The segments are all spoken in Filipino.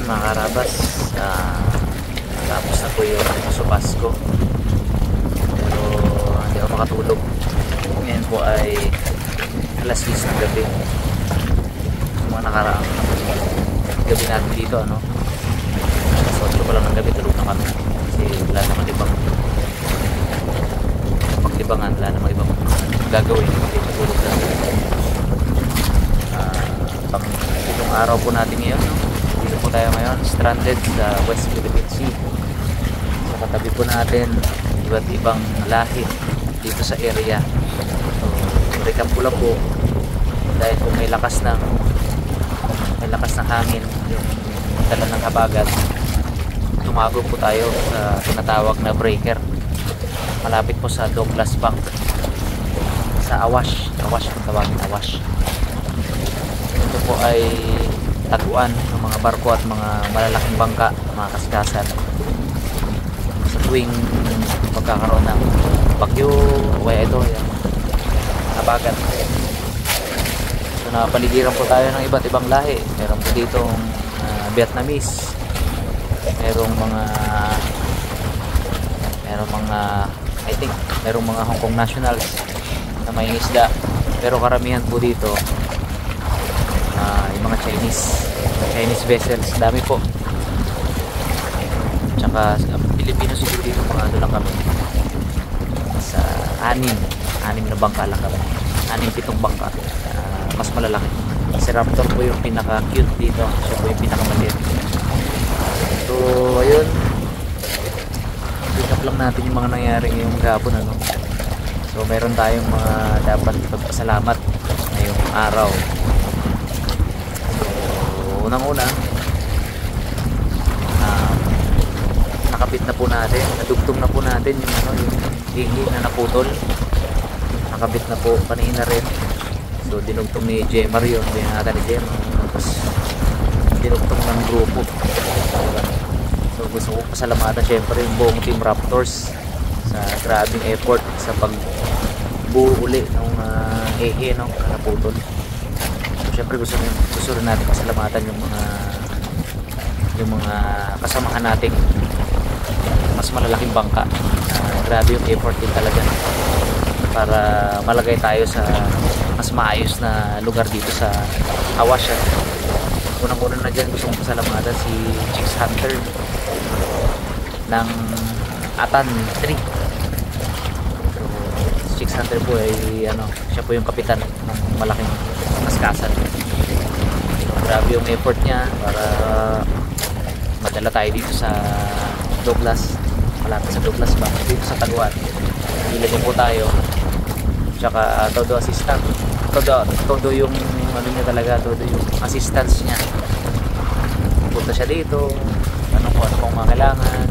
mga karabas, tapos na po yung Pasko. Pero hindi ako makatulog. Ngayon po ay alas 10 ng gabi. Yung mga nakaraang gabi natin dito, ano, alas 8 pa lang ng gabi, tulog na kami kasi wala naman ibang paglibangan, wala naman ibang gagawin, hindi tulog na. Itong araw po natin ngayon, no? Dito po tayo ngayon, stranded sa West Philippine Sea. Sa katabi po natin iba't ibang lahi dito sa area. So recap po lang po, dahil kung may lakas ng hangin, yung dala ng habagat, tumago po tayo sa tinatawag na breaker. Malapit po sa Douglas Bank, sa Awash kung tawagin, Awash. Ito po ay taguan ng mga barko at mga malalaking bangka, mga kasikasan sa tuwing pagkakaroon ng bagyo o kaya ito yung habagat. So napaligiran po tayo ng iba't ibang lahi. Meron po dito Vietnamese, merong mga I think merong mga Hong Kong nationals na may isda, pero karamihan po dito yung mga Chinese vessels, dami po. Tsaka Pilipino siguro dito, mga ano lang kami, sa anim na bangka lang kami, 7 bangka, mas malalaki. Si Raptor po yung pinaka cute dito, siya po yung pinakamaliit. So ayun, recap lang natin yung mga nangyari ngayong gabon, ano. So meron tayong mga dapat ipagpasalamat ngayong araw. Unang-una, nakabit na po natin, nadugtong na po natin yung higi na naputol. Nakabit na po kanina rin. So dinugtong ni Jemar yun, binata ni Jemar, tapos dinugtong ng grupo. So gusto ko pasalamatan syempre yung buong Team Raptors sa grabing effort sa pagbuo uli ng naputol. Siyempre gusto rin natin pasalamatan yung mga kasamahan nating mas malalaking bangka. Grabe yung effort din talaga para malagay tayo sa mas maayos na lugar dito sa Awash. Unang-una na dyan, gusto kong pasalamatan si Chicks Hunter ng Atan 3. So, si Chicks Hunter po ay siya po yung kapitan ng malaking kaskasan. Grabe yung effort niya para madala tayo dito sa Douglas, malapit sa Douglas Bank, dito sa Taguan. Ilagay po tayo, tsaka todo assistant, todo yung niya talaga, todo yung assistance niya. Punta siya dito, ano pong mga kailangan,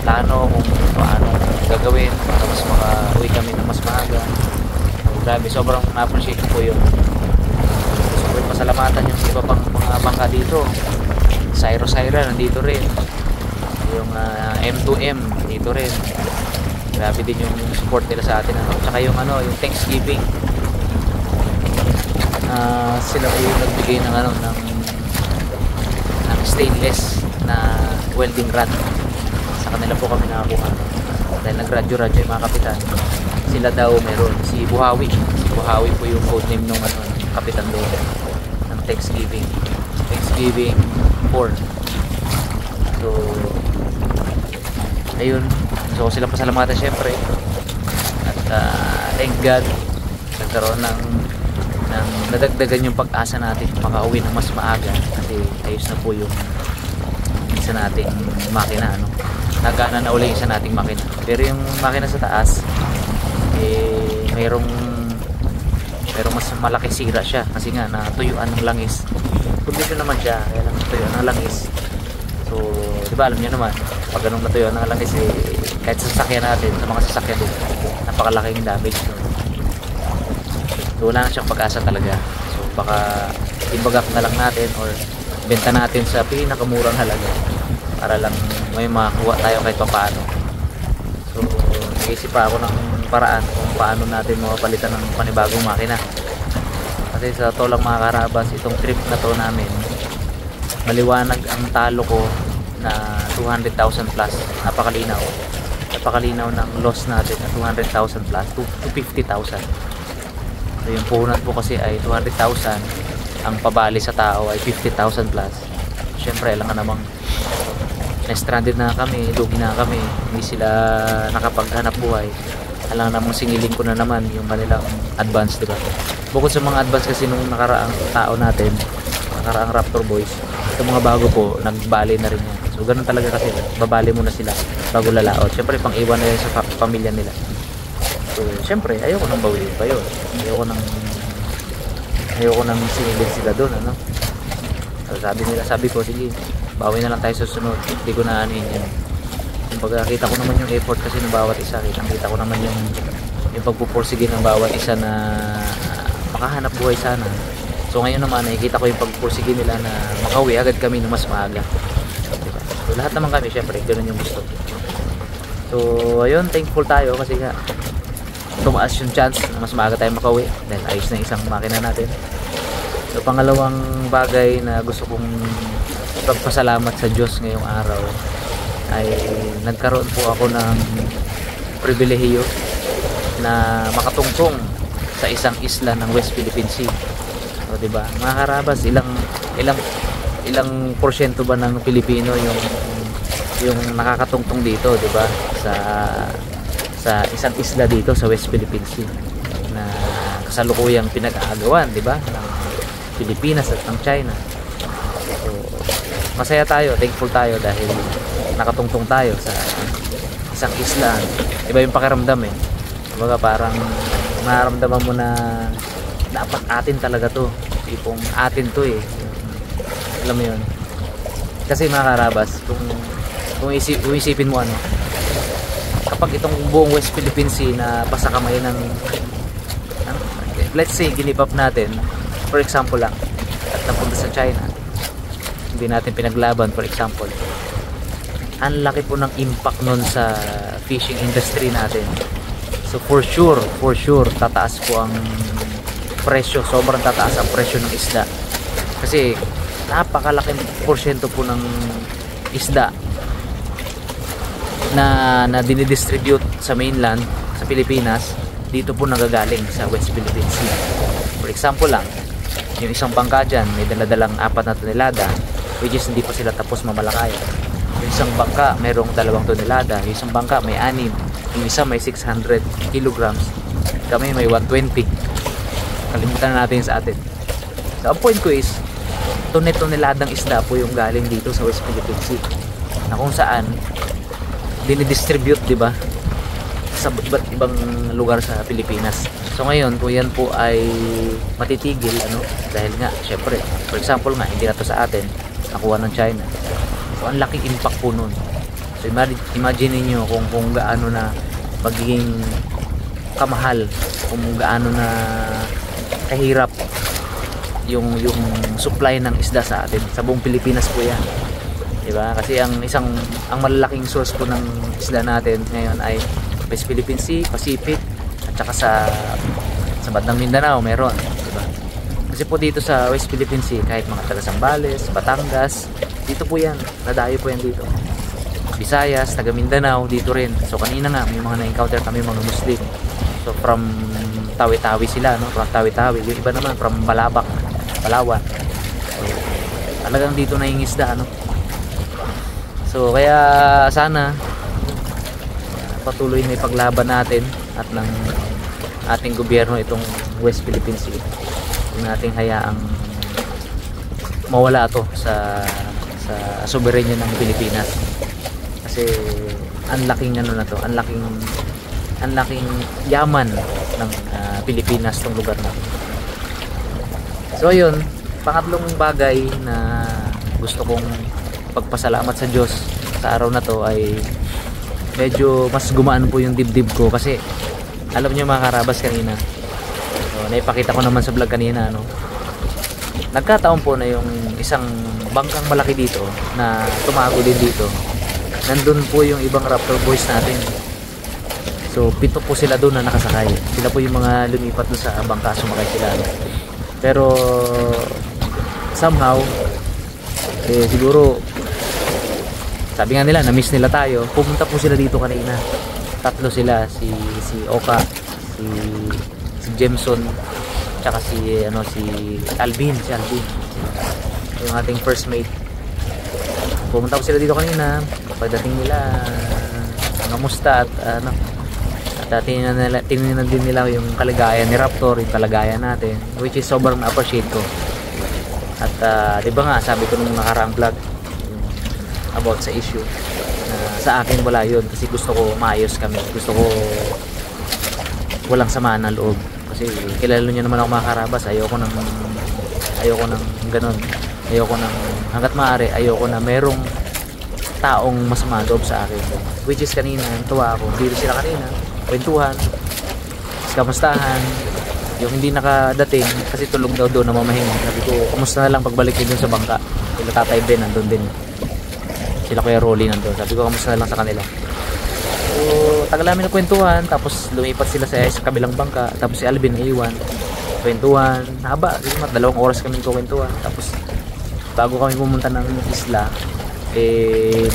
plano kung paano gagawin para mas makauwi kami ng mas maaga. Grabe, sobrang na-appreciate ko yun. Gusto ko pasalamatan yung iba pang mga bangka dito. Syra nandito rin, yung M2M dito rin. Grabe din yung support nila sa atin, tsaka yung yung Thanksgiving, sila po yung nagbigay ng stainless na welding rod. Sa kanila po kami nakakuha dahil nagradyo yung mga kapitan. Sila daw meron, si Buhawi po yung codename nung kapitan doon ng Thanksgiving 4. So ayun, so sila pasalamatan syempre. At thank God nagkaroon ng nadagdagan yung pag-asa natin makauwi ng mas maaga, kasi ayos na po yung isa nating makina, nagana na uli yung isa nating makina. Pero yung makina sa taas mayroong mas malaki sira siya kasi nga natuyuan ng langis. Kondisyon naman siya, kaya lang natuyuan ng langis. So di ba alam niyo naman, pag ganun natuyuan ng langis, kahit sa sasakyan natin, sa mga sasakyan din, napakalaking damage. So wala na siyang pag-asa talaga. So baka ibagak na lang natin or benta natin sa pinakamurang halaga para lang may makuha tayo kahit paano. So nag-isip pa ako ng paraan kung paano natin mapalitan ng panibagong makina. Kasi sa to lang mga karabas, itong trip na to namin maliwanag ang talo ko na 200,000 plus. Napakalinaw ng loss natin na 200,000 plus to 50,000. So yung puhunan po kasi ay 200,000, ang pabali sa tao ay 50,000 plus. Syempre alam ka namang na-stranded na kami, lugi na kami, hindi sila nakapaghanap buhay. Alam namang singilin ko na naman yung kanilang advance, diba? Bukod sa mga advance kasi nung nakaraang tao natin, nakaraang Raptor Boys, itong mga bago po, nagbali na rin yan. So ganun talaga kasi, babali muna sila bago lalaot. Syempre pang iwan na yun sa pamilya nila. So syempre ayoko nang bawiin pa yun. Ayoko nang sinilin sila doon, ano. So sabi ko, sige, bawi na lang tayo sa susunod. Hindi ko na anin yan. Kumbaga kita ko naman yung effort kasi ng bawat isa. Kita ko naman yung pagpupursige ng bawat isa na makahanap buhay sana. So ngayon naman nakikita ko yung pagpursige nila na makauwi agad kami ng mas maaga, diba? So lahat naman kami syempre ganoon yung gusto. So ayun, thankful tayo kasi nga tumaas yung chance na mas maaga tayo makauwi dahil ayos na isang makina natin. So pangalawang bagay na gusto kong ipagpasalamat sa Diyos ngayong araw ay nagkaroon po ako ng pribilehiyo na makatungtong sa isang isla ng West Philippine Sea. So, diba? Mga karabas, ilang porsyento ba ng Pilipino yung nakakatungtong dito, diba? Sa isang isla dito sa West Philippine Sea na kasalukuyang pinag-aagawan, diba? Ng Pilipinas at ng China. So, masaya tayo, thankful tayo dahil nakatungtong tayo sa isang isla. Iba yung pakiramdam eh. Kumbaga parang nararamdaman mo na dapat atin talaga to. Tipong atin to eh. Alam mo yun. Kasi mga karabas, kung isipin mo ano, kapag itong buong West Philippine Sea na pasakamay ng let's say give up natin, for example lang, at napunta sa China, hindi natin pinaglaban for example, ang laki po ng impact nun sa fishing industry natin. So for sure tataas po ang presyo, sobrang tataas ang presyo ng isda kasi napakalaking porsyento po ng isda na dinidistribute sa mainland, sa Pilipinas, dito po nagagaling sa West Philippine Sea. For example lang, yung isang bangka dyan may daladalang 4 na tonelada, which is hindi pa sila tapos mamalakaya. Yung isang bangka mayroong 2 tonelada, yung isang bangka may 6, yung isa may 600 kilograms, kami may 120. Kalimutan na natin sa atin. So ang point ko is, toneladang isda po yung galing dito sa West Philippine Sea na kung saan dinidistribute, diba, sa iba't ibang lugar sa Pilipinas. So ngayon kung yan po ay matitigil, ano, dahil nga syempre for example nga hindi na to sa atin, nakuha ng China. So ang laking impact po nun. So imagine niyo kung gaano na magiging kamahal, kung gaano na kahirap yung supply ng isda sa atin. Sa buong Pilipinas po yan, diba? Kasi ang malalaking source po ng isda natin ngayon ay West Philippine Sea, Pacific, at saka sa bandang Mindanao meron, diba? Kasi po dito sa West Philippine Sea, kahit mga taga Zambales, Batangas, dito po yan, nadayo po yan dito. Visayas, taga Mindanao, dito rin. So kanina nga may mga na-encounter kami mga Muslim. So from Tawi-Tawi sila, no? From Tawi-Tawi. Yung iba naman from Balabac, Palawan. So talagang dito na yung isda, no? So kaya sana patuloy na ipaglaban natin at ng ating gobyerno itong West Philippine Sea. Huwag nating hayaang mawala to sa soberenya ng Pilipinas. Kasi ang laking ano na to, ang laking yaman ng Pilipinas tong lugar na. So ayun, pangatlong bagay na gusto kong pagpasalamat sa Diyos sa araw na to ay medyo mas gumaan po yung dibdib ko kasi alam niyo mga karabas kanina, so, naipakita ko naman sa vlog kanina, no? Nagkataon po na yung isang bangkang malaki dito na tumago din dito, nandun po yung ibang Raptor Boys natin. So 7 po sila doon na nakasakay. Sila po yung mga lumipat doon sa bangka, sumakay sila, no? Pero somehow Eh siguro, sabi nga nila, na-miss nila tayo. Pumunta po sila dito kanina. Tatlo sila, si Oka, si Jameson, tsaka si Alvin, yung ating first mate. Pumunta po sila dito kanina. Pagdating nila, kamusta at tinignan din nila yung kalagayan ni Raptor, yung kalagayan natin, which is sobrang na-appreciate ko. At di ba nga sabi ko nung nakaraang vlog about sa issue, sa akin wala yun kasi gusto ko maayos kami, gusto ko walang samaan ng loob kasi kilala niyo naman ako mga karabas. Ayoko ng ganun, ayoko ng hanggat maaari, ayoko na merong taong masama loob sa akin, which is kanina tuwa ako dito sila kanina, kwentuhan, kamustahan. Yung hindi nakadating kasi tulog daw doon na mamahinga, sabi ko kamusta na lang pagbalik ko dun sa bangka. Sila Tatay Ben nandun din, sila Kuya Rolly nandun, sabi ko kamusta na lang sa kanila. So tagal namin na kwentuhan, tapos lumipat sila sa kabilang bangka, tapos si Alvin naiwan, kwentuhan haba, 2 oras kami kwentuhan. Tapos bago kami pumunta ng isla,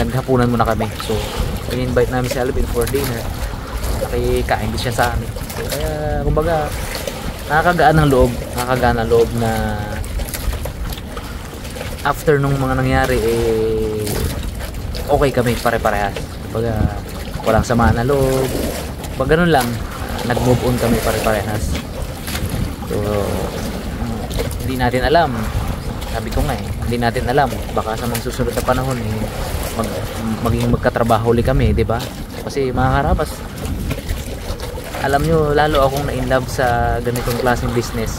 naghapunan muna kami. So in-invite namin si Alvin for dinner, nakikain din siya sa amin. So kaya kumbaga nakakagaan ng loob na after nung mga nangyari, okay kami pare-parehas. Kumbaga walang sama na loob, pag ganun lang, nag-move on kami pare-parehas. So hindi natin alam, sabi ko nga hindi natin alam, baka sa mga susunod na panahon maging magkatrabaho ulit kami, di ba? Kasi mga karabas, alam nyo, lalo akong na-inlove sa ganitong klaseng business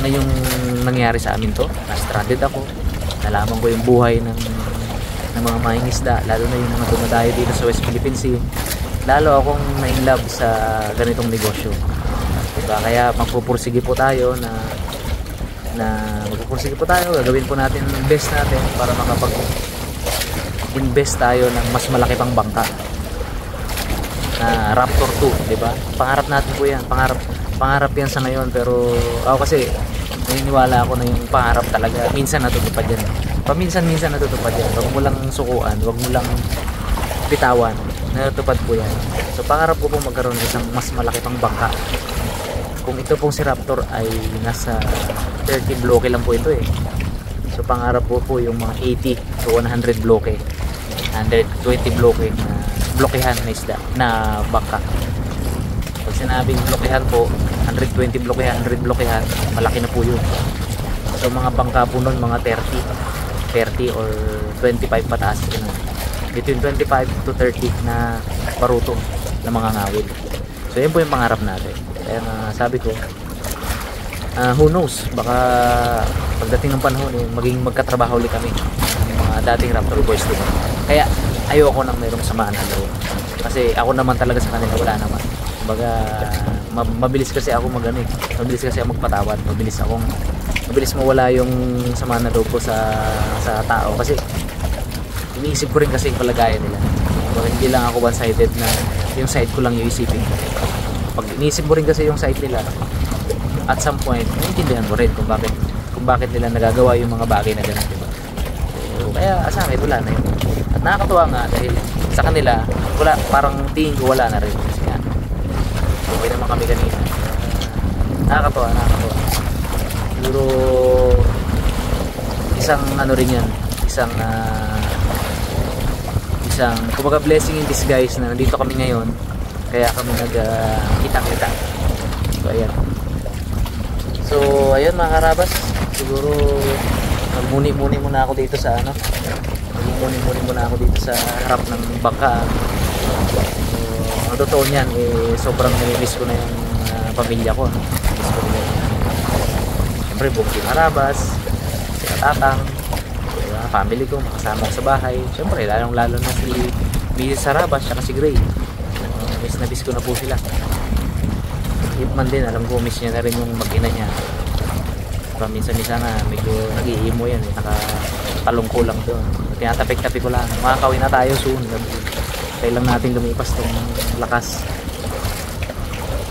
na yung nangyari sa amin to. Na-stranded ako, nalaman ko yung buhay ng mga mangingisda, lalo na yung mga dumadayo dito sa West Philippine Sea. Lalo akong na-inlove sa ganitong negosyo, diba? Kaya magpupursige po tayo gagawin po natin best natin para makapag-invest tayo ng mas malaki pang bangka na Raptor 2, diba? Pangarap natin po yan, pangarap yan sa ngayon, pero ako kasi naniniwala ako na yung pangarap talaga minsan natutupad yan, paminsan-minsan natutupad yan. Wag mo lang sukuan, wag mo lang pitawan, natutupad po yan. So pangarap ko pong magkaroon ng isang mas malaki pang bangka. Kung ito pong si Raptor ay nasa 30 bloke lang po ito so pangarap po yung mga 80 to 100 bloke, 120 bloke na blokehan na isda na bangka. Pag sinabing blokehan po, 120 blokehan, 100 blokehan, malaki na po yun. So mga bangka po nun, mga 30 or 25 pataas, between 25 to 30 na baruto na mga ngawil. So yun po yung pangarap natin. Kaya sabi ko, who knows, baka pagdating ng panahon maging magkatrabaho ulit kami ng mga dating Raptor Boys, diba? Kaya ayoko nang mayroong samaan na loob, kasi ako naman talaga sa kanila wala naman. Kumbaga mabilis kasi ako mabilis kasi ako magpatawad, mabilis mawala yung samaan na loob ko sa tao, kasi iniisip ko rin kasi yung palagayan nila. So, hindi lang ako one-sided na yung side ko lang yung isipin ko. Pag iniisip mo rin kasi yung side nila, at some point naiintindihan mo rin kung bakit nila nagagawa yung mga bagay na ganun, diba? So, kaya sa akin wala na yun. At nakakatuwa nga dahil sa kanila wala, parang tingin ko wala na rin kasi nga okay naman kami kanina. Nakakatuwa siguro isang rin yan, isang kumbaga blessing in disguise na nandito kami ngayon, kaya kami nagkita-kita. So ayun mga karabas, siguro magmuni-muni muna ako dito sa harap ng bangka. So ang totoo niyan, sobrang nami-miss ko na yung pamilya ko, miss ko nila siyempre buong Team Karabas, sila Tatang, diba? Family ko, makasama ko sa bahay, siyempre lalo na si Mrs. Karabas at si Gray. Miss na miss ko na po sila. Hitman din, alam ko miss niya na rin yung mag-ina niya. Minsan-minsan na medyo nag-iimo yan, nakatalong ko lang doon, tinatapik-tapik ko lang, makakawin na tayo soon, kailang natin lumipas tong lakas.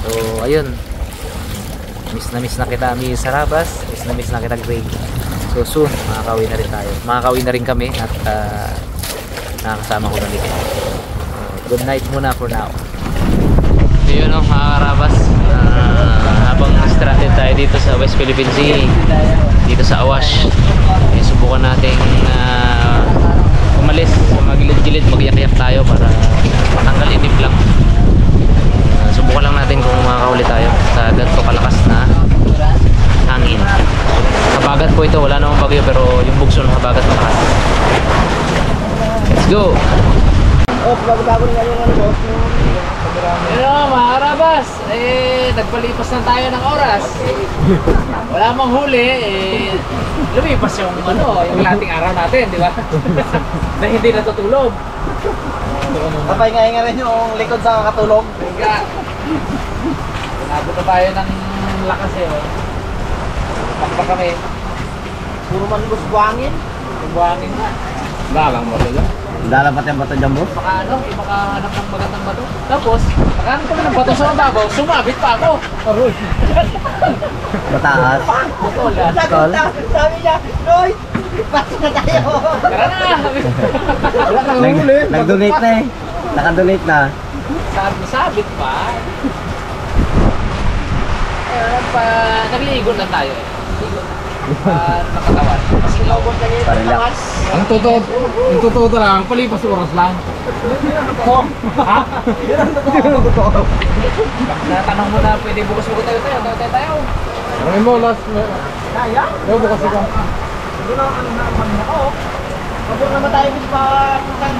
So ayun, miss na kita Miss Sarabas, miss na kita Gray. So soon, makakauwi na rin tayo. Makakauwi na rin kami at nakakasama ko na rin. Good night muna for now. So yun o mga karabas, habang stranded tayo dito sa West Philippine Sea, dito sa Awash, subukan nating umalis sa mga gilid-gilid, mag-iyak-iyak tayo para matanggal inip lang. Subukan lang natin kung makakahuli tayo sa ganito kalakas na hangin. Habagat po ito, wala namang bagyo pero yung bugso ng habagat malakas. Let's go! Oh, bago-bago na yung ano boss. Ano mga karabas, nagpalipas na tayo ng oras. Wala mang huli, lumipas yung yung lating araw natin, di ba? Na hindi natutulog. Kapay-nga rin yung likod sa kakatulog. Kaya, nabot na tayo ng lakas Pakpa kami. Puro man boss buhangin. Yung buhangin na. Lalang mo sila. Lalapat yung bato dyan boss. Makahanap ng magandang bato. Tapos, nakahanap kami ng bato sa mababaw, sumabit pa ako. Aroy. Mataas. Tol. Sabi niya, Noy, bato na tayo. Tara na! Wala kang huli. Nag-donate na eh. Naka-donate na. Sabit pa. Nagligo na tayo nakatawan. Mas kilawag na yun. Parelax. Ang totoo lang, palipas oras lang. Ha? Natanong mo na pwede bukas tayo. Ang mo, last. Kaya? Yo, bukas ikaw. Hindi na ano na kami ako. Kapag naman tayo pa putang.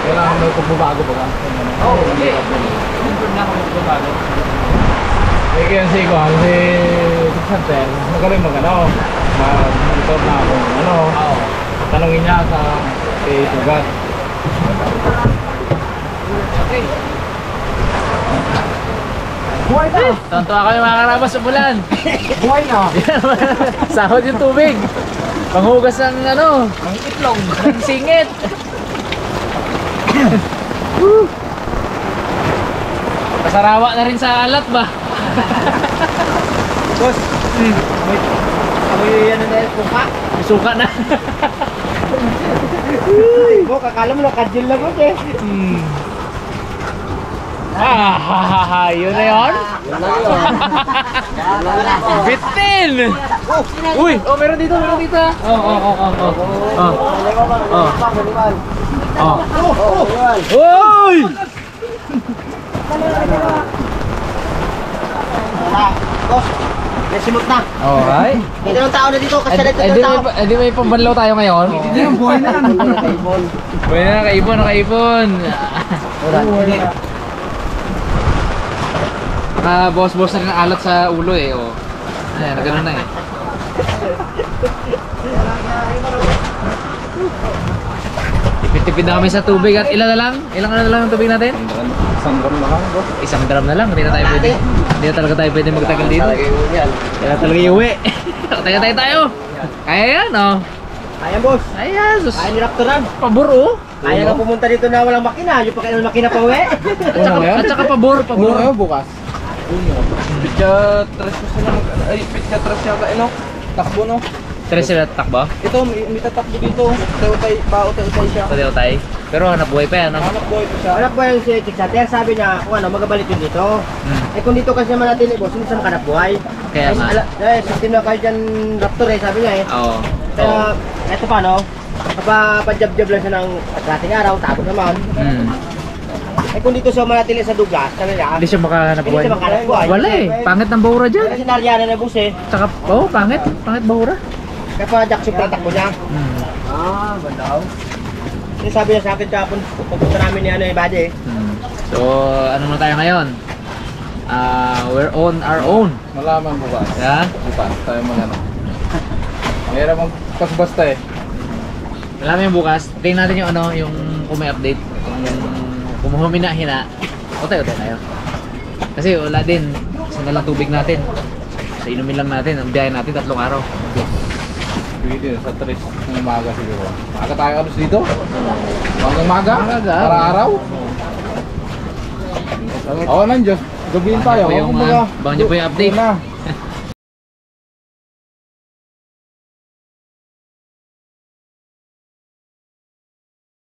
Kailangan may pagbabago ba? Oo, hindi. Hindi na ako magbabago. Kaya si Juan, si Santel, magaling mag-motor na ako, tanongin niya sa Tugat. Okay. Buhay na! Tontuwa kami mga karabas sa bulan. Buhay na. Sahod yung tubig. Panghugas ng ng itlog, ng singit. Pasarawa na rin sa alat ba? Boss. Amoy ano na yun, puka. Suka na. Mo, kakala mo nakadjil na boss eh. Yun na yun? Bitin! Uy! Meron dito. Uy! Boss, may simot na. Alright. May dalawang tao na dito kasi nagtatang tao. Edi may pambanlaw tayo ngayon. Hindi yung buhay na. Pwede na, nakaipon. Boss na rin ang alat sa ulo Ayan, nagano'n na Tipid-tipid na kami sa tubig at ilan na lang? Ilang ano na lang ang tubig natin? Isang drum na lang, Isang drum na lang, boss. hindi na talaga tayo pwede magtagal dito. Kaya talaga iuwi. Tayo. Kaya yan Ayan boss. Ayan, sus. Kaya ni Raptoran. Pabor Kaya na pumunta dito na walang makina. Yung pa makina pa uwi. At saka pabor. Uno ngayon bukas. Pitya tres ko sila pitya tres yata takbo no. Tres sila takbo? Ito may tatakbo dito. Utay siya. Patay. Pero hanap buhay pa yan Hanap boy ito siya. Wala po yung si Chiksater. Sabi niya kung magabalik yun dito. Eh kung dito kasi naman natin boss, hindi sa makanap buhay. Kaya nga. System na kayo dyan Raptor sabi niya Oo. Kaya eto pa Papadjab-jab lang siya ng ating araw, tapos naman. Eh kung dito siya manatili sa Douglas, Hindi siya makahanap buhay. Hindi siya makahanap buhay. Wala Pangit ng bahura dyan. Kasi naryana na bus eh. Tsaka, pangit bahura. Kaya pa Jackson pratak mo niya. Bandaw. Kasi sabi niya sa akin kapon, pupunta namin ni Buddy eh. So, ano na tayo ngayon? We're on our own. Malaman bukas. Yeah? Bukas tayo Mayroon mong pasbasta Alam yung bukas, tingnan natin yung yung kung may update. Kung humina-hina, utay tayo. Kasi wala din, isa lang tubig natin. Sa inumin lang natin, ang biyahe natin 3 araw. Dito sa 3 ng umaga siguro. Maaga tayo alos dito? Hanggang maga? Araw-araw? Oo, nandiyo. Gabihin tayo. Baka nyo po yung update.